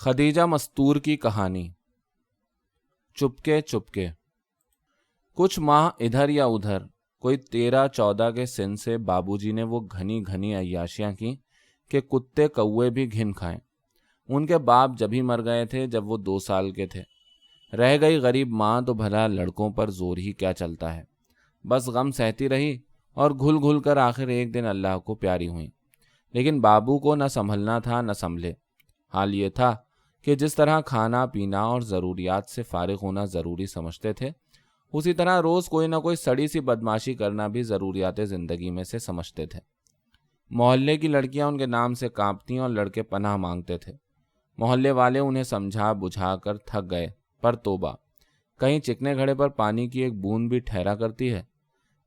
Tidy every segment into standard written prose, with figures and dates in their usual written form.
خدیجہ مستور کی کہانی۔ چپکے چپکے کچھ ماہ ادھر یا ادھر، کوئی 13-14 کے سن سے بابو جی نے وہ گھنی گھنی عیاشیاں کی کہ کتے کوے بھی گھن کھائیں۔ ان کے باپ جبھی مر گئے تھے جب وہ 2 سال کے تھے۔ رہ گئی غریب ماں تو بھلا لڑکوں پر زور ہی کیا چلتا ہے، بس غم سہتی رہی اور گھل گھل کر آخر ایک دن اللہ کو پیاری ہوئیں۔ لیکن بابو کو نہ سنبھلنا تھا نہ سنبھلے۔ حال یہ تھا کہ جس طرح کھانا پینا اور ضروریات سے فارغ ہونا ضروری سمجھتے تھے، اسی طرح روز کوئی نہ کوئی سڑی سی بدماشی کرنا بھی ضروریات زندگی میں سے سمجھتے تھے۔ محلے کی لڑکیاں ان کے نام سے کانپتیں اور لڑکے پناہ مانگتے تھے۔ محلے والے انہیں سمجھا بجھا کر تھک گئے، پر توبہ، کہیں چکنے گھڑے پر پانی کی ایک بوند بھی ٹھہرا کرتی ہے؟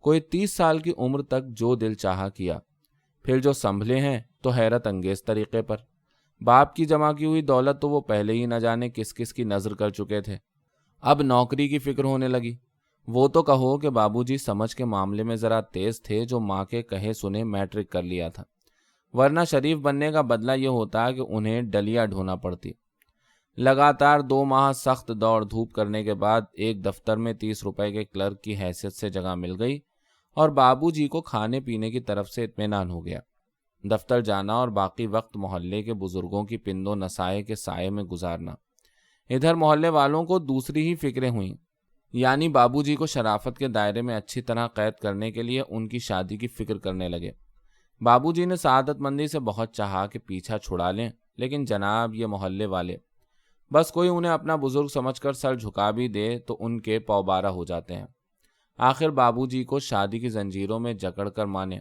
کوئی 30 سال کی عمر تک جو دل چاہا کیا، پھر جو سنبھلے ہیں تو حیرت انگیز طریقے پر۔ باپ کی جمع کی ہوئی دولت تو وہ پہلے ہی نہ جانے کس کس کی نظر کر چکے تھے، اب نوکری کی فکر ہونے لگی۔ وہ تو کہو کہ بابو جی سمجھ کے معاملے میں ذرا تیز تھے، جو ماں کے کہے سنے میٹرک کر لیا تھا، ورنہ شریف بننے کا بدلہ یہ ہوتا کہ انہیں ڈلیا ڈھونا پڑتی۔ لگاتار 2 ماہ سخت دوڑ دھوپ کرنے کے بعد ایک دفتر میں 30 روپے کے کلرک کی حیثیت سے جگہ مل گئی اور بابو جی کو کھانے پینے کی طرف سے اطمینان ہو گیا۔ دفتر جانا اور باقی وقت محلے کے بزرگوں کی پند و نسائے کے سائے میں گزارنا۔ ادھر محلے والوں کو دوسری ہی فکریں ہوئیں، یعنی بابو جی کو شرافت کے دائرے میں اچھی طرح قید کرنے کے لیے ان کی شادی کی فکر کرنے لگے۔ بابو جی نے سعادت مندی سے بہت چاہا کہ پیچھا چھڑا لیں، لیکن جناب یہ محلے والے بس کوئی انہیں اپنا بزرگ سمجھ کر سر جھکا بھی دے تو ان کے پوبارہ ہو جاتے ہیں۔ آخر بابو جی کو شادی کی زنجیروں میں جکڑ کر مانے۔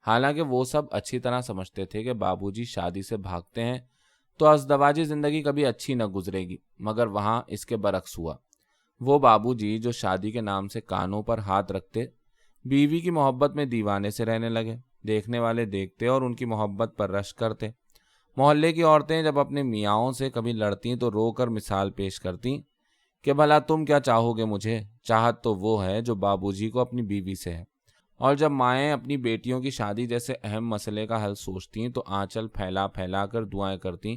حالانکہ وہ سب اچھی طرح سمجھتے تھے کہ بابو جی شادی سے بھاگتے ہیں تو ازدواجی زندگی کبھی اچھی نہ گزرے گی، مگر وہاں اس کے برعکس ہوا۔ وہ بابو جی جو شادی کے نام سے کانوں پر ہاتھ رکھتے، بیوی کی محبت میں دیوانے سے رہنے لگے۔ دیکھنے والے دیکھتے اور ان کی محبت پر رشک کرتے۔ محلے کی عورتیں جب اپنے میاں سے کبھی لڑتیں تو رو کر مثال پیش کرتیں کہ بھلا تم کیا چاہو گے مجھے، چاہت تو وہ ہے جو بابو جی کو اپنی بیوی سے ہے۔ اور جب مائیں اپنی بیٹیوں کی شادی جیسے اہم مسئلے کا حل سوچتیں تو آنچل پھیلا پھیلا کر دعائیں کرتیں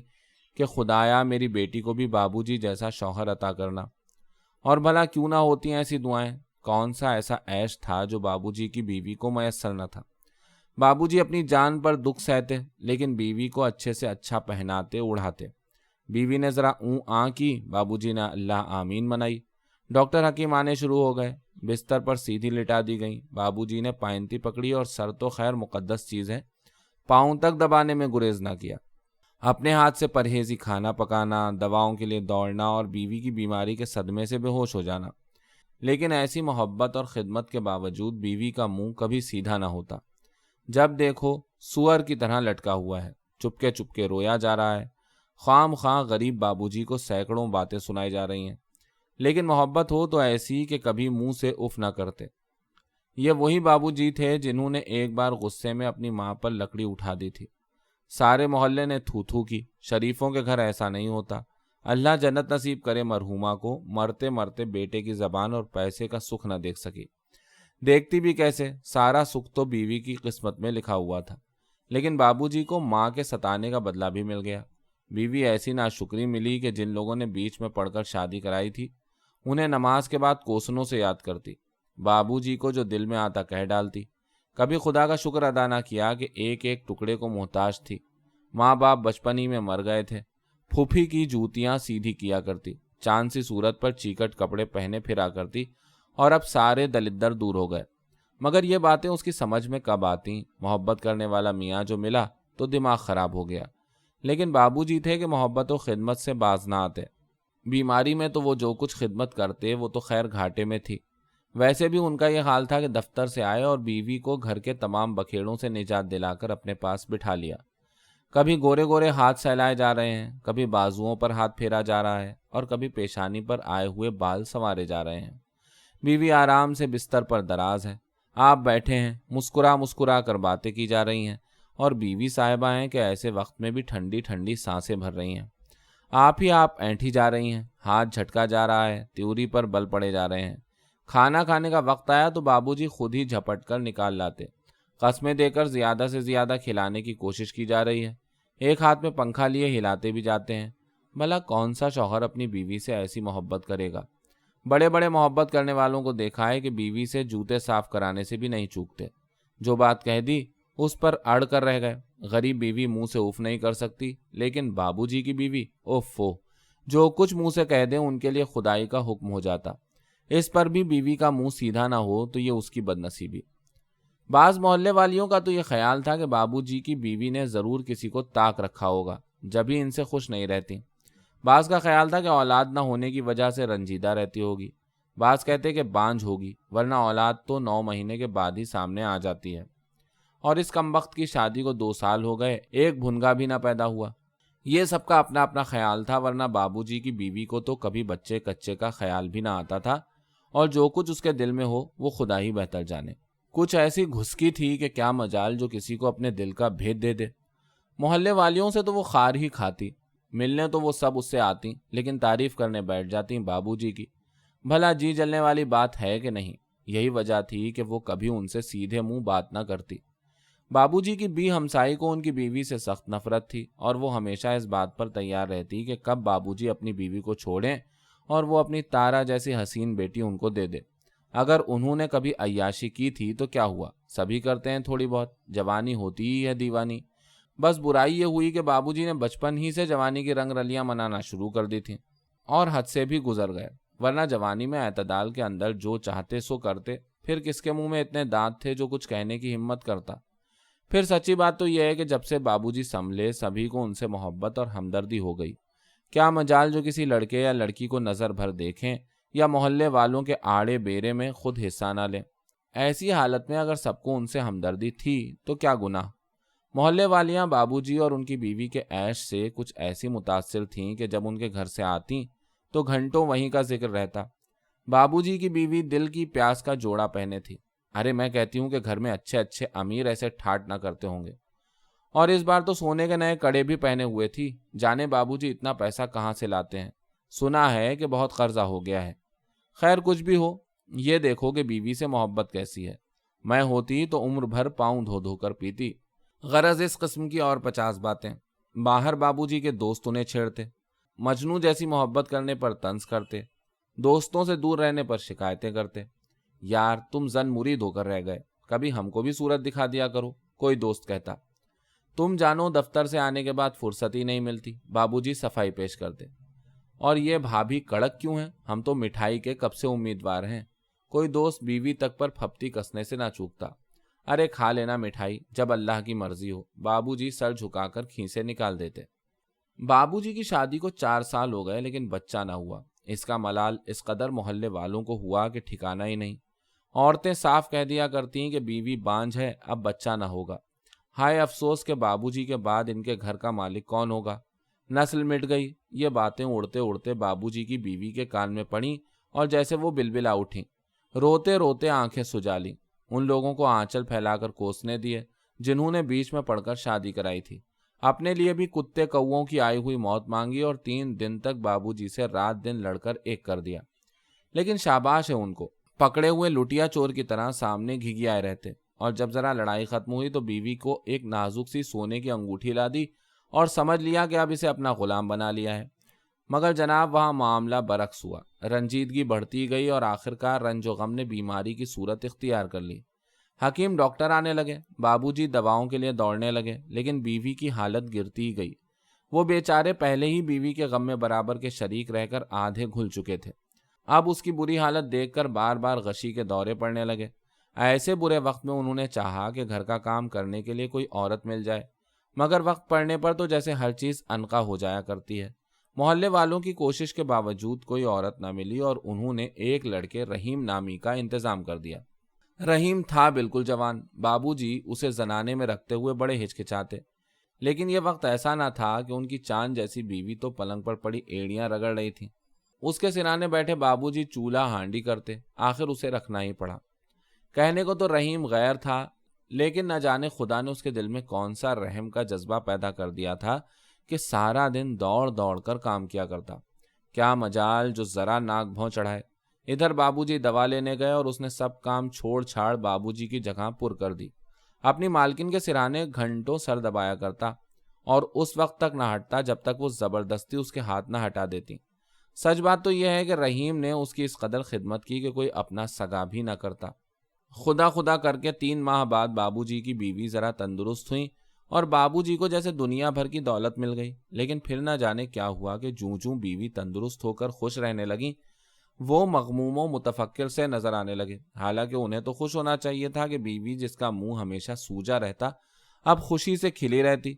کہ خدایا میری بیٹی کو بھی بابو جی جیسا شوہر عطا کرنا۔ اور بھلا کیوں نہ ہوتی ہیں ایسی دعائیں؟ کون سا ایسا عیش تھا جو بابو جی کی بیوی کو میسر نہ تھا؟ بابو جی اپنی جان پر دکھ سہتے، لیکن بیوی کو اچھے سے اچھا پہناتے اڑھاتے۔ بیوی نے ذرا اوں کی، بابو جی نے اللہ آمین منائی۔ ڈاکٹر حکیم آنے شروع ہو گئے، بستر پر سیدھی لٹا دی گئیں۔ بابو جی نے پائنتی پکڑی اور سر تو خیر مقدس چیز ہے، پاؤں تک دبانے میں گریز نہ کیا۔ اپنے ہاتھ سے پرہیزی کھانا پکانا، دواؤں کے لیے دوڑنا اور بیوی کی بیماری کے صدمے سے بے ہوش ہو جانا۔ لیکن ایسی محبت اور خدمت کے باوجود بیوی کا منہ کبھی سیدھا نہ ہوتا۔ جب دیکھو سور کی طرح لٹکا ہوا ہے، چپکے چپکے رویا جا رہا ہے۔ خام خواہ غریب بابو جی کو سینکڑوں باتیں سنائی جا رہی ہیں، لیکن محبت ہو تو ایسی کہ کبھی منہ سے اف نہ کرتے۔ یہ وہی بابو جی تھے جنہوں نے ایک بار غصے میں اپنی ماں پر لکڑی اٹھا دی تھی۔ سارے محلے نے تھو تھو کی۔ شریفوں کے گھر ایسا نہیں ہوتا۔ اللہ جنت نصیب کرے مرحومہ کو، مرتے مرتے بیٹے کی زبان اور پیسے کا سکھ نہ دیکھ سکی۔ دیکھتی بھی کیسے، سارا سکھ تو بیوی کی قسمت میں لکھا ہوا تھا۔ لیکن بابو جی کو ماں کے ستانے کا بدلہ بھی مل گیا۔ بیوی ایسی ناشکری ملی کہ جن لوگوں نے بیچ میں پڑھ کر شادی کرائی تھی، انہیں نماز کے بعد کوسنوں سے یاد کرتی۔ بابو جی کو جو دل میں آتا کہہ ڈالتی۔ کبھی خدا کا شکر ادا نہ کیا کہ ایک ایک ٹکڑے کو محتاج تھی۔ ماں باپ بچپن ہی میں مر گئے تھے۔ پھوپھی کی جوتیاں سیدھی کیا کرتی، چاند سی صورت پر چیکٹ کپڑے پہنے پھرا کرتی، اور اب سارے دلدر دور ہو گئے۔ مگر یہ باتیں اس کی سمجھ میں کب آتیں؟ محبت کرنے والا میاں جو ملا تو دماغ خراب ہو گیا۔ لیکن بابو جی تھے کہ محبت و خدمت سے باز نہ آتے۔ بیماری میں تو وہ جو کچھ خدمت کرتے وہ تو خیر گھاٹے میں تھی۔ ویسے بھی ان کا یہ حال تھا کہ دفتر سے آئے اور بیوی کو گھر کے تمام بکھیڑوں سے نجات دلا کر اپنے پاس بٹھا لیا۔ کبھی گورے گورے ہاتھ سہلائے جا رہے ہیں، کبھی بازوؤں پر ہاتھ پھیرا جا رہا ہے، اور کبھی پیشانی پر آئے ہوئے بال سنوارے جا رہے ہیں۔ بیوی آرام سے بستر پر دراز ہے، آپ بیٹھے ہیں، مسکرا مسکرا کر باتیں کی جا رہی ہیں، اور بیوی صاحبہ ہیں کہ ایسے وقت میں بھی ٹھنڈی ٹھنڈی سانسیں بھر رہی ہیں۔ آپ اینٹھی جا رہی ہیں، ہاتھ جھٹکا جا رہا ہے، تیوری پر بل پڑے جا رہے ہیں۔ کھانا کھانے کا وقت آیا تو بابو جی خود ہی جھپٹ کر نکال لاتے۔ قسمیں دے کر زیادہ سے زیادہ کھلانے کی کوشش کی جا رہی ہے۔ ایک ہاتھ میں پنکھا لیے ہلاتے بھی جاتے ہیں۔ بھلا کون سا شوہر اپنی بیوی سے ایسی محبت کرے گا؟ بڑے بڑے محبت کرنے والوں کو دیکھا ہے کہ بیوی سے جوتے صاف کرانے سے بھی نہیں چوکتے، جو بات کہہ دی اس پر اڑ کر رہ گئے۔ غریب بیوی منہ سے اف نہیں کر سکتی، لیکن بابو جی کی بیوی اوفو، جو کچھ منہ سے کہہ دیں ان کے لیے خدائی کا حکم ہو جاتا۔ اس پر بھی بیوی کا منہ سیدھا نہ ہو تو یہ اس کی بد نصیبی۔ بعض محلے والیوں کا تو یہ خیال تھا کہ بابو جی کی بیوی نے ضرور کسی کو طاق رکھا ہوگا، جبھی ان سے خوش نہیں رہتی۔ بعض کا خیال تھا کہ اولاد نہ ہونے کی وجہ سے رنجیدہ رہتی ہوگی۔ بعض کہتے کہ بانجھ ہوگی، ورنہ اولاد تو 9 مہینے کے بعد ہی سامنے آ جاتی ہے، اور اس کمبخت کی شادی کو 2 سال ہو گئے، ایک بھنگا بھی نہ پیدا ہوا۔ یہ سب کا اپنا اپنا خیال تھا، ورنہ بابو جی کی بیوی کو تو کبھی بچے کچے کا خیال بھی نہ آتا تھا، اور جو کچھ اس کے دل میں ہو وہ خدا ہی بہتر جانے۔ کچھ ایسی گھسکی تھی کہ کیا مجال جو کسی کو اپنے دل کا بھید دے دے۔ محلے والیوں سے تو وہ خار ہی کھاتی، ملنے تو وہ سب اس سے آتی، لیکن تعریف کرنے بیٹھ جاتی بابو جی کی۔ بھلا جی جلنے والی بات ہے کہ نہیں؟ یہی وجہ تھی کہ وہ کبھی ان سے سیدھے منہ بات نہ کرتی۔ بابو جی کی بی ہمسائی کو ان کی بیوی سے سخت نفرت تھی، اور وہ ہمیشہ اس بات پر تیار رہتی کہ کب بابو جی اپنی بیوی کو چھوڑیں اور وہ اپنی تارا جیسی حسین بیٹی ان کو دے دے۔ اگر انہوں نے کبھی عیاشی کی تھی تو کیا ہوا، سبھی کرتے ہیں تھوڑی بہت، جوانی ہوتی ہی ہے دیوانی۔ بس برائی یہ ہوئی کہ بابو جی نے بچپن ہی سے جوانی کی رنگ رلیاں منانا شروع کر دی تھیں، اور حد سے بھی گزر گئے، ورنہ جوانی میں اعتدال کے اندر جو چاہتے سو کرتے۔ پھر کس کے منہ میں اتنے دانت تھے جو کچھ کہنے کی ہمت کرتا؟ پھر سچی بات تو یہ ہے کہ جب سے بابو جی سنبھلے سبھی کو ان سے محبت اور ہمدردی ہو گئی۔ کیا مجال جو کسی لڑکے یا لڑکی کو نظر بھر دیکھیں یا محلے والوں کے آڑے بیرے میں خود حصہ نہ لیں۔ ایسی حالت میں اگر سب کو ان سے ہمدردی تھی تو کیا گناہ؟ محلے والیاں بابو جی اور ان کی بیوی کے عیش سے کچھ ایسی متاثر تھیں کہ جب ان کے گھر سے آتی تو گھنٹوں وہیں کا ذکر رہتا۔ بابو جی کی بیوی دل کی پیاس کا جوڑا پہنے تھی۔ ارے میں کہتی ہوں کہ گھر میں اچھے اچھے امیر ایسے ٹھاٹ نہ کرتے ہوں گے، اور اس بار تو سونے کے نئے کڑے بھی پہنے ہوئے تھی۔ جانے بابو جی اتنا پیسہ کہاں سے لاتے ہیں؟ سنا ہے کہ بہت قرضہ ہو گیا ہے۔ خیر کچھ بھی ہو، یہ دیکھو کہ بیوی سے محبت کیسی ہے۔ میں ہوتی تو عمر بھر پاؤں دھو دھو کر پیتی۔ غرض اس قسم کی اور 50 باتیں۔ باہر بابو جی کے دوست انہیں چھیڑتے، مجنوں جیسی محبت کرنے پر طنز کرتے، دوستوں سے دور رہنے پر شکایتیں کرتے۔ یار تم زن مرید ہو کر رہ گئے، کبھی ہم کو بھی صورت دکھا دیا کرو، کوئی دوست کہتا۔ تم جانو دفتر سے آنے کے بعد فرصت ہی نہیں ملتی، بابو جی صفائی پیش کرتے۔ اور یہ بھابھی کڑک کیوں ہیں؟ ہم تو مٹھائی کے کب سے امیدوار ہیں۔ کوئی دوست بیوی تک پر پھپتی کسنے سے نہ چوکتا۔ ارے کھا لینا مٹھائی، جب اللہ کی مرضی ہو، بابو جی سر جھکا کر کھینسے نکال دیتے۔ بابو جی کی شادی کو 4 سال ہو گئے لیکن بچہ نہ ہوا۔ اس کا ملال اس قدر محلے والوں کو ہوا کہ ٹھکانہ ہی نہیں۔ عورتیں صاف کہہ دیا کرتی ہیں کہ بیوی بانجھ ہے، اب بچہ نہ ہوگا۔ ہائے افسوس کہ بابو جی کے بعد ان کے گھر کا مالک کون ہوگا؟ نسل مٹ گئی۔ یہ باتیں اڑتے اڑتے بابو جی کی بیوی کے کان میں پڑیں اور جیسے وہ بلبلا اٹھیں۔ روتے روتے آنکھیں سجا لیں۔ ان لوگوں کو آنچل پھیلا کر کوسنے دیے جنہوں نے بیچ میں پڑھ کر شادی کرائی تھی۔ اپنے لیے بھی کتے کووں کی آئی ہوئی موت مانگی اور 3 دن تک بابو جی سے رات دن لڑ کر ایک کر دیا۔ لیکن شاباش ہے ان کو، پکڑے ہوئے لٹیا چور کی طرح سامنے گھگیائے رہتے، اور جب ذرا لڑائی ختم ہوئی تو بیوی کو ایک نازک سی سونے کی انگوٹھی لا دی اور سمجھ لیا کہ اب اسے اپنا غلام بنا لیا ہے۔ مگر جناب وہاں معاملہ برعکس ہوا۔ رنجیدگی بڑھتی گئی اور آخرکار رنج و غم نے بیماری کی صورت اختیار کر لی۔ حکیم ڈاکٹر آنے لگے، بابو جی دواؤں کے لیے دوڑنے لگے، لیکن بیوی کی حالت گرتی گئی۔ وہ بیچارے پہلے ہی بیوی کے غم میں برابر کے شریک رہ کر آدھے گھل چکے تھے۔ اب اس کی بری حالت دیکھ کر بار بار غشی کے دورے پڑنے لگے۔ ایسے برے وقت میں انہوں نے چاہا کہ گھر کا کام کرنے کے لیے کوئی عورت مل جائے، مگر وقت پڑنے پر تو جیسے ہر چیز عنقا ہو جایا کرتی ہے۔ محلے والوں کی کوشش کے باوجود کوئی عورت نہ ملی اور انہوں نے ایک لڑکے رحیم نامی کا انتظام کر دیا۔ رحیم تھا بالکل جوان۔ بابو جی اسے زنانے میں رکھتے ہوئے بڑے ہچکچاتے، لیکن یہ وقت ایسا نہ تھا کہ ان کی چاند جیسی بیوی تو پلنگ پر پڑی ایڑیاں رگڑ رہی تھی۔ اس کے سرانے بیٹھے بابو جی چولہا ہانڈی کرتے، آخر اسے رکھنا ہی پڑا۔ کہنے کو تو رحیم غیر تھا، لیکن نہ جانے خدا نے اس کے دل میں کون سا رحم کا جذبہ پیدا کر دیا تھا کہ سارا دن دوڑ دوڑ کر کام کیا کرتا۔ کیا مجال جو ذرا ناک بھوں چڑھائے۔ ادھر بابو جی دوا لینے گئے اور اس نے سب کام چھوڑ چھاڑ بابو جی کی جگہ پر کر دی۔ اپنی مالکن کے سرانے گھنٹوں سر دبایا کرتا اور اس وقت تک نہ ہٹتا جب تک وہ زبردستی اس کے ہاتھ نہ ہٹا دیتی۔ سچ بات تو یہ ہے کہ رحیم نے اس کی اس قدر خدمت کی کہ کوئی اپنا سگا بھی نہ کرتا۔ خدا خدا کر کے 3 ماہ بعد بابو جی کی بیوی ذرا تندرست ہوئی اور بابو جی کو جیسے دنیا بھر کی دولت مل گئی، لیکن پھر نہ جانے کیا ہوا کہ جوں جوں بیوی تندرست ہو کر خوش رہنے لگی، وہ مغموم و متفکر سے نظر آنے لگے۔ حالانکہ انہیں تو خوش ہونا چاہیے تھا کہ بیوی جس کا منہ ہمیشہ سوجا رہتا اب خوشی سے کھلی رہتی۔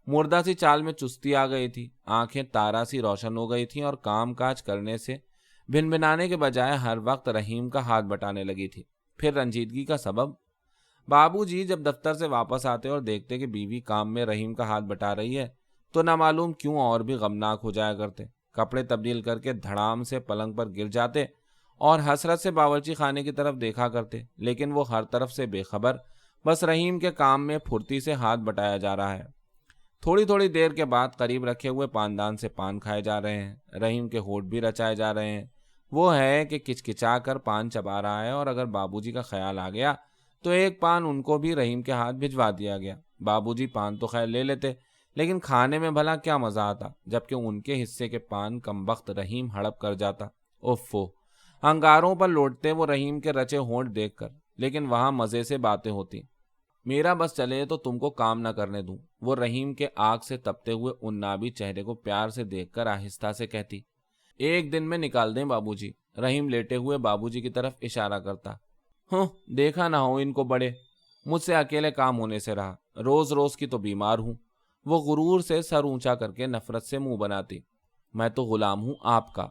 مردہ سی چال میں چستی آ گئی تھی، آنکھیں تارا سی روشن ہو گئی تھیں اور کام کاج کرنے سے بھن بھنانے کے بجائے ہر وقت رحیم کا ہاتھ بٹانے لگی تھی۔ پھر رنجیدگی کا سبب؟ بابو جی جب دفتر سے واپس آتے اور دیکھتے کہ بیوی کام میں رحیم کا ہاتھ بٹا رہی ہے تو نہ معلوم کیوں اور بھی غمناک ہو جایا کرتے، کپڑے تبدیل کر کے دھڑام سے پلنگ پر گر جاتے اور حسرت سے باورچی خانے کی طرف دیکھا کرتے، لیکن وہ ہر طرف سے بے خبر، بس رحیم کے کام میں پھرتی سے ہاتھ بٹایا جا رہا ہے۔ تھوڑی تھوڑی دیر کے بعد قریب رکھے ہوئے پاندان سے پان کھائے جا رہے ہیں، رحیم کے ہونٹ بھی رچائے جا رہے ہیں۔ وہ ہے کہ کچکچا کر پان چبا رہا ہے اور اگر بابو جی کا خیال آ گیا تو ایک پان ان کو بھی رحیم کے ہاتھ بھجوا دیا گیا۔ بابو جی پان تو خیر لے لیتے، لیکن کھانے میں بھلا کیا مزہ آتا، جبکہ ان کے حصے کے پان کمبخت رحیم ہڑپ کر جاتا۔ اوفو، انگاروں پر لوٹتے وہ رحیم کے رچے ہونٹ دیکھ کر، لیکن وہاں مزے سے باتیں ہوتی۔ میرا بس چلے تو تم کو کام نہ کرنے دوں، وہ رحیم کے آگ سے تپتے ہوئے عنابی چہرے کو پیار سے دیکھ کر آہستہ سے کہتی۔ ایک دن میں نکال دیں بابو جی، رحیم لیٹے ہوئے بابو جی کی طرف اشارہ کرتا۔ ہوں، دیکھا نہ ہو ان کو بڑے، مجھ سے اکیلے کام ہونے سے رہا، روز روز کی تو بیمار ہوں۔ وہ غرور سے سر اونچا کر کے نفرت سے منہ بناتی۔ میں تو غلام ہوں آپ کا،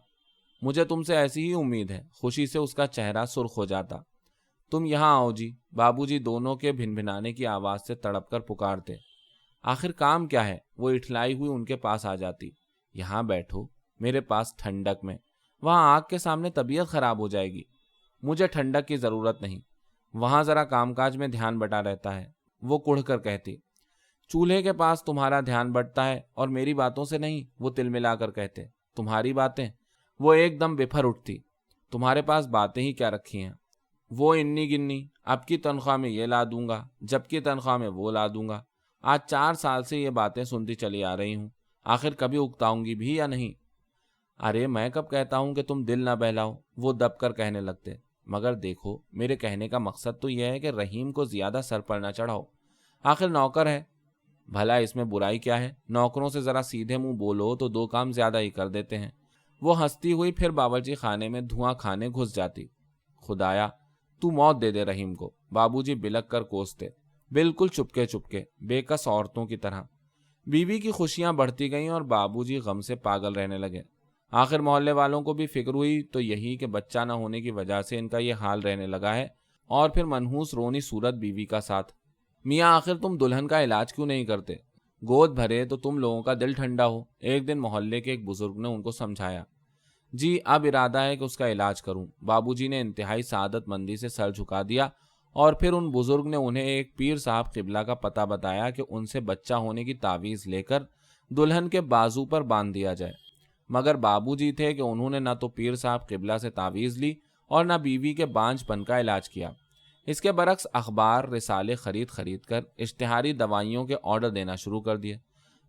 مجھے تم سے ایسی ہی امید ہے۔ خوشی سے اس کا چہرہ سرخ ہو جاتا۔ تم یہاں آؤ جی، بابو جی دونوں کے بھن بھنانے کی آواز سے تڑپ کر پکارتے۔ آخر کام کیا ہے؟ وہ اٹھلائی ہوئی ان کے پاس آ جاتی۔ یہاں بیٹھو میرے پاس ٹھنڈک میں، وہاں آگ کے سامنے طبیعت خراب ہو جائے گی۔ مجھے ٹھنڈک کی ضرورت نہیں، وہاں ذرا کام کاج میں دھیان بٹا رہتا ہے، وہ کڑھ کر کہتی۔ چولہے کے پاس تمہارا دھیان بٹتا ہے اور میری باتوں سے نہیں، وہ تل ملا کر کہتے۔ تمہاری باتیں؟ وہ ایک دم بفر اٹھتی۔ تمہارے پاس باتیں ہی کیا رکھی ہیں؟ وہ انی گنی، اب کی تنخواہ میں یہ لا دوں گا، جب کی تنخواہ میں وہ لا دوں گا۔ آج 4 سال سے یہ باتیں سنتی چلی آ رہی ہوں، آخر کبھی اکتاؤں گی بھی یا نہیں؟ ارے میں کب کہتا ہوں کہ تم دل نہ بہلاؤ، وہ دب کر کہنے لگتے۔ مگر دیکھو، میرے کہنے کا مقصد تو یہ ہے کہ رحیم کو زیادہ سر پر نہ چڑھاؤ، آخر نوکر ہے۔ بھلا اس میں برائی کیا ہے؟ نوکروں سے ذرا سیدھے منہ بولو تو 2 کام زیادہ ہی کر دیتے ہیں۔ وہ ہنستی ہوئی پھر باورچی خانے میں دھواں کھانے گھس جاتی۔ خدایا تو موت دے دے رحیم کو، بابو جی بلک کر کوستے، بالکل چپکے چپکے، بے کس عورتوں کی طرح۔ بیوی کی خوشیاں بڑھتی گئیں اور بابو جی غم سے پاگل رہنے لگے۔ آخر محلے والوں کو بھی فکر ہوئی تو یہی کہ بچہ نہ ہونے کی وجہ سے ان کا یہ حال رہنے لگا ہے، اور پھر منحوس رونی صورت بیوی کا ساتھ۔ میاں آخر تم دلہن کا علاج کیوں نہیں کرتے؟ گود بھرے تو تم لوگوں کا دل ٹھنڈا ہو، ایک دن محلے کے ایک بزرگ نے ان کو سمجھایا۔ جی اب ارادہ ہے کہ اس کا علاج کروں، بابو جی نے انتہائی سعادت مندی سے سر جھکا دیا، اور پھر ان بزرگ نے انہیں ایک پیر صاحب قبلہ کا پتہ بتایا کہ ان سے بچہ ہونے کی تعویذ لے کر دلہن کے بازو پر باندھ دیا جائے۔ مگر بابو جی تھے کہ انہوں نے نہ تو پیر صاحب قبلہ سے تعویذ لی اور نہ بیوی کے بانجھ پن کا علاج کیا۔ اس کے برعکس اخبار رسالے خرید کر اشتہاری دوائیوں کے آرڈر دینا شروع کر دیے۔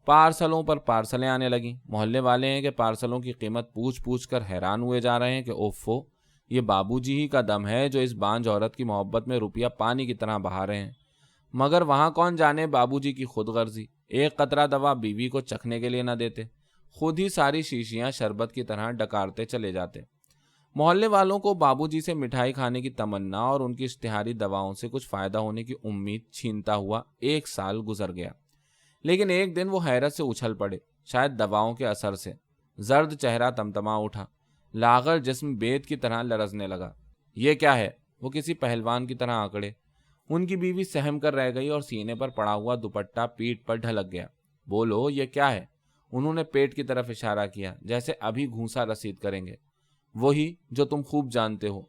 پارسلوں پر پارسلیں آنے لگیں۔ محلے والے ہیں کہ پارسلوں کی قیمت پوچھ کر حیران ہوئے جا رہے ہیں کہ اوفو، یہ بابو جی ہی کا دم ہے جو اس بانجھ عورت کی محبت میں روپیہ پانی کی طرح بہا رہے ہیں۔ مگر وہاں کون جانے بابو جی کی خود غرضی، ایک قطرہ دوا بیوی کو چکھنے کے لیے نہ دیتے، خود ہی ساری شیشیاں شربت کی طرح ڈکارتے چلے جاتے۔ محلے والوں کو بابو جی سے مٹھائی کھانے کی تمنا اور ان کی اشتہاری دواؤں سے کچھ فائدہ ہونے کی امید چھینتا ہوا 1 سال گزر گیا۔ لیکن ایک دن وہ حیرت سے اچھل پڑے، شاید دواؤں کے اثر سے۔ زرد چہرہ تمتما اٹھا، لاغر جسم بید کی طرح لرزنے لگا۔ یہ کیا ہے؟ وہ کسی پہلوان کی طرح آکڑے۔ ان کی بیوی سہم کر رہ گئی اور سینے پر پڑا ہوا دوپٹہ پیٹھ پر ڈھلک گیا۔ بولو یہ کیا ہے؟ انہوں نے پیٹ کی طرف اشارہ کیا، جیسے ابھی گھونسا رسید کریں گے۔ وہی جو تم خوب جانتے ہو۔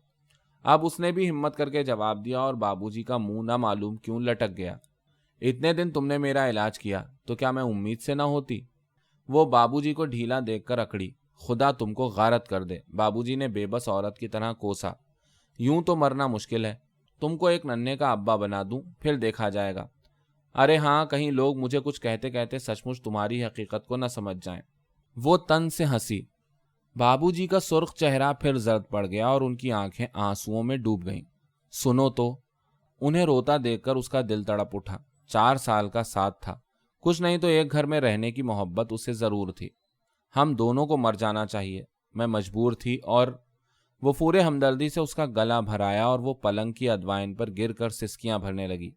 اب اس نے بھی ہمت کر کے جواب دیا اور بابو جی کا منہ نہ معلوم کیوں لٹک گیا۔ اتنے دن تم نے میرا علاج کیا تو کیا میں امید سے نہ ہوتی؟ وہ بابو جی کو ڈھیلا دیکھ کر اکڑی۔ خدا تم کو غارت کر دے، بابو جی نے بے بس عورت کی طرح کوسا۔ یوں تو مرنا مشکل ہے، تم کو ایک ننھے کا ابا بنا دوں، پھر دیکھا جائے گا۔ ارے ہاں، کہیں لوگ مجھے کچھ کہتے کہتے سچ مچ تمہاری حقیقت کو نہ سمجھ جائیں۔ وہ تن سے ہنسی۔ بابو جی کا سرخ چہرہ پھر زرد پڑ گیا اور ان کی آنکھیں آنسوؤں میں ڈوب گئیں۔ سنو تو۔ انہیں روتا دیکھ کر اس کا دل تڑپ اٹھا۔ 4 سال کا ساتھ تھا، کچھ نہیں تو ایک گھر میں رہنے کی محبت اسے ضرور تھی۔ ہم دونوں کو مر جانا چاہیے، میں مجبور تھی۔ اور وہ پورے ہمدردی سے اس کا گلا بھرایا اور وہ پلنگ کی ادوائن پر گر کر سسکیاں بھرنے لگی۔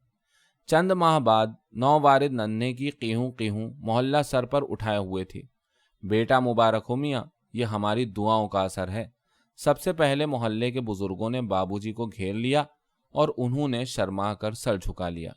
چند ماہ بعد نووارد ننھے کی قیہوں قیہوں محلہ سر پر اٹھائے ہوئے تھی۔ بیٹا مبارک ہو میاں، یہ ہماری دعاؤں کا اثر ہے۔ سب سے پہلے محلے کے بزرگوں نے بابو جی کو گھیر لیا اور انہوں نے شرما کر سر جھکا لیا۔